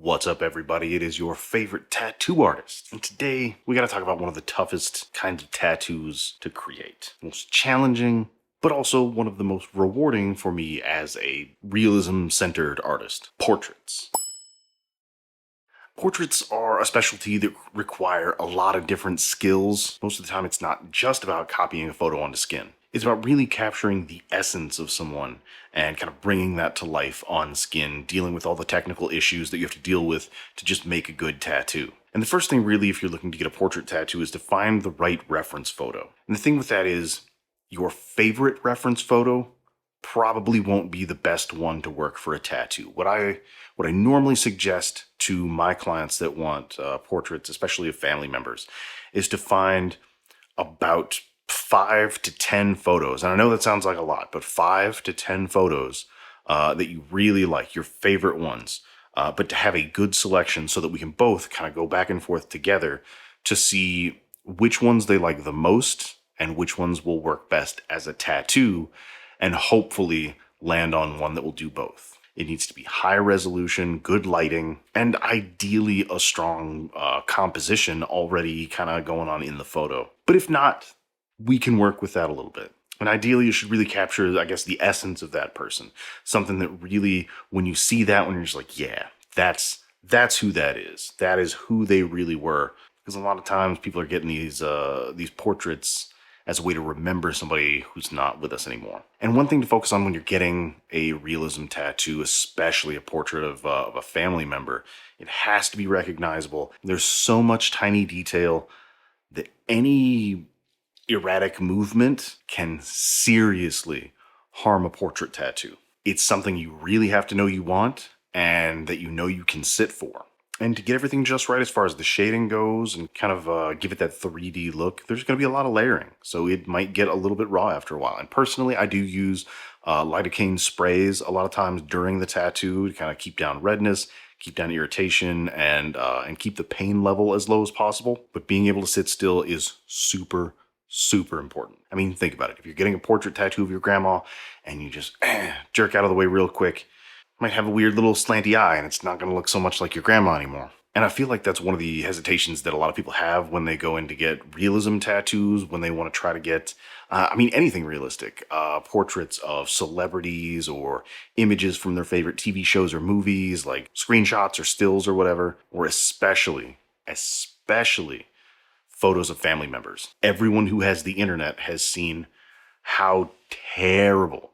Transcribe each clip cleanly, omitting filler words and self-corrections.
What's up, everybody? It is your favorite tattoo artist. And today we got to talk about one of the toughest kinds of tattoos to create. Most challenging, but also one of the most rewarding for me as a realism-centered artist. Portraits. Portraits are a specialty that require a lot of different skills. Most of the time, it's not just about copying a photo onto skin. It's about really capturing the essence of someone and kind of bringing that to life on skin, dealing with all the technical issues that you have to deal with to just make a good tattoo. And the first thing really, if you're looking to get a portrait tattoo, is to find the right reference photo. And the thing with that is, your favorite reference photo probably won't be the best one to work for a tattoo. What I normally suggest to my clients that want portraits, especially of family members, is to find about 5 to 10 photos. And I know that sounds like a lot, but 5 to 10 photos that you really like, your favorite ones, but to have a good selection so that we can both kind of go back and forth together to see which ones they like the most and which ones will work best as a tattoo, and hopefully land on one that will do both. It needs to be high resolution, good lighting, and ideally a strong composition already kind of going on in the photo. But if not, we can work with that a little bit. And ideally, you should really capture, I guess, the essence of that person. Something that really, when you see that one, you're just like, yeah, that's who that is. That is who they really were. Because a lot of times people are getting these portraits as a way to remember somebody who's not with us anymore. And one thing to focus on when you're getting a realism tattoo, especially a portrait of a family member, it has to be recognizable. There's so much tiny detail that any erratic movement can seriously harm a portrait tattoo. It's something you really have to know you want and that you know you can sit for. And to get everything just right as far as the shading goes and kind of give it that 3D look, there's going to be a lot of layering. So it might get a little bit raw after a while. And personally, I do use lidocaine sprays a lot of times during the tattoo to kind of keep down redness, keep down irritation, and keep the pain level as low as possible. But being able to sit still is super important. I mean, think about it. If you're getting a portrait tattoo of your grandma and you just jerk out of the way real quick, might have a weird little slanty eye and it's not going to look so much like your grandma anymore. And I feel like that's one of the hesitations that a lot of people have when they go in to get realism tattoos, when they want to try to get, anything realistic, portraits of celebrities or images from their favorite TV shows or movies, like screenshots or stills or whatever, or especially photos of family members. Everyone who has the internet has seen how terrible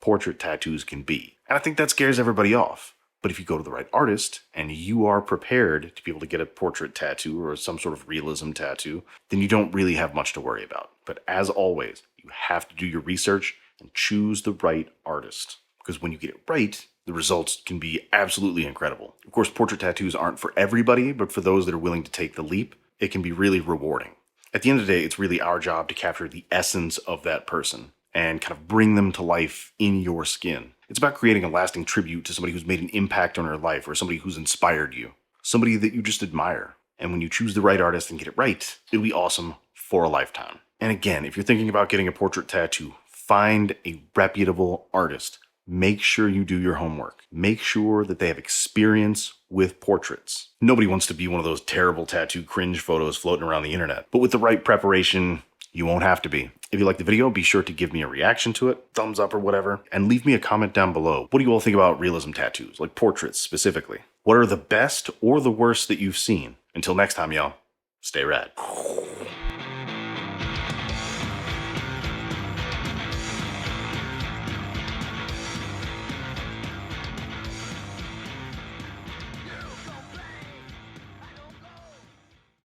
portrait tattoos can be. And I think that scares everybody off. But if you go to the right artist and you are prepared to be able to get a portrait tattoo or some sort of realism tattoo, then you don't really have much to worry about. But as always, you have to do your research and choose the right artist. Because when you get it right, the results can be absolutely incredible. Of course, portrait tattoos aren't for everybody, but for those that are willing to take the leap, it can be really rewarding. At the end of the day, it's really our job to capture the essence of that person and kind of bring them to life in your skin. It's about creating a lasting tribute to somebody who's made an impact on your life or somebody who's inspired you, somebody that you just admire. And when you choose the right artist and get it right, it'll be awesome for a lifetime. And again, if you're thinking about getting a portrait tattoo, find a reputable artist. Make sure you do your homework. Make sure that they have experience with portraits. Nobody wants to be one of those terrible tattoo cringe photos floating around the internet. But with the right preparation, you won't have to be. If you like the video, be sure to give me a reaction to it, thumbs up or whatever, and leave me a comment down below. What do you all think about realism tattoos, like portraits specifically? What are the best or the worst that you've seen? Until next time, y'all, stay rad.